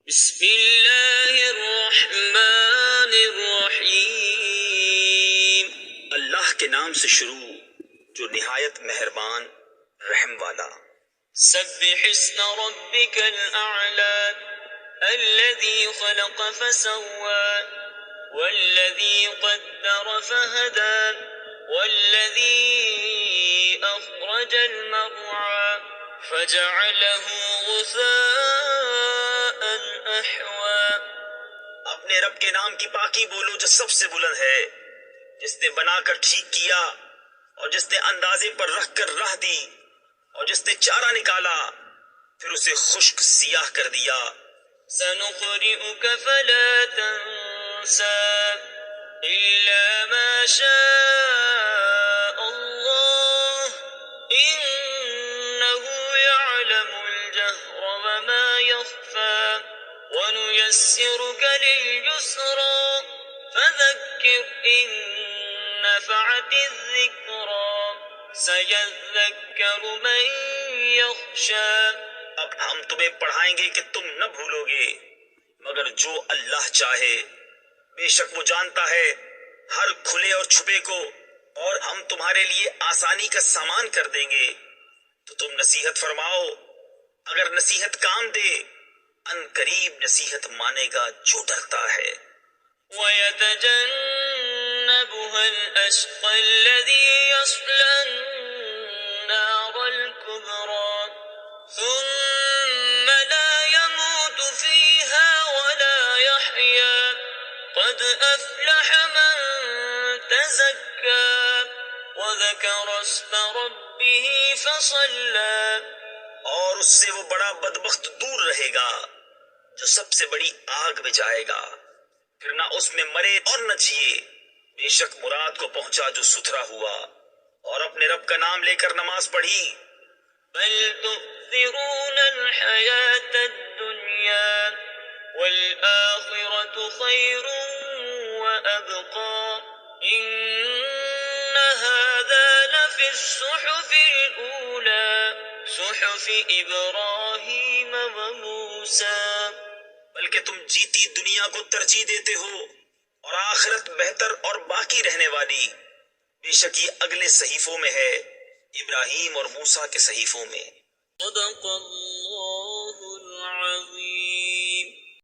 بسم اللہ الرحمن الرحیم، اللہ کے نام سے شروع جو نہایت مہربان رحم والا۔ سبح اسم ربک الاعلی الذی خلق فسوى والذی قدر فہدى والذی اخرج المرعى فجعله غثاء احوى۔ اپنے رب کے نام کی پاکی بولو جو سب سے بلند ہے، جس نے بنا کر ٹھیک کیا اور جس نے اندازے پر رکھ کر راہ دی اور جس نے چارہ نکالا پھر اسے خشک سیاہ کر دیا۔ سنقرئك فلا تنسى إلا ما شاء الله إنه يعلم الجهر وما يخفى ونيسرك لليسرى فذكر إن نفعت الذكرى سيذكر من يخشى۔ اب ہم تمہیں پڑھائیں گے کہ تم نہ بھولو گے مگر جو اللہ چاہے، بے شک وہ جانتا ہے ہر کھلے اور چھپے کو، اور ہم تمہارے لیے آسانی کا سامان کر دیں گے تو تم نصیحت فرماؤ۔ اگر نصیحت کام دے ان قریب نصیحت مانے گا جو ڈرتا ہے۔ ويتجنبها الأشقى الذي يصلى النار الكبرى ثم لا يموت فيها ولا يحيا قد أفلح من تزكى وذكر اسم ربه فصلى۔ اور اس سے وہ بڑا بدبخت دور رہے گا جو سب سے بڑی آگ میں جائے گا، پھر نہ اس میں مرے اور نہ جیے۔ بے شک مراد کو پہنچا جو ستھرا ہوا اور اپنے رب کا نام لے کر نماز پڑھی۔ بل تؤثرون الحياة الدنيا والآخرة خير وأبقى إن هذا لفي الصحف الأولى صحف إبراهيم وموسى۔ بلکہ تم جیتی دنیا کو ترجیح دیتے ہو اور آخرت بہتر اور باقی رہنے والی، بے شک یہ اگلے صحیفوں میں ہے، ابراہیم اور موسیٰ کے صحیفوں میں۔ صدق اللہ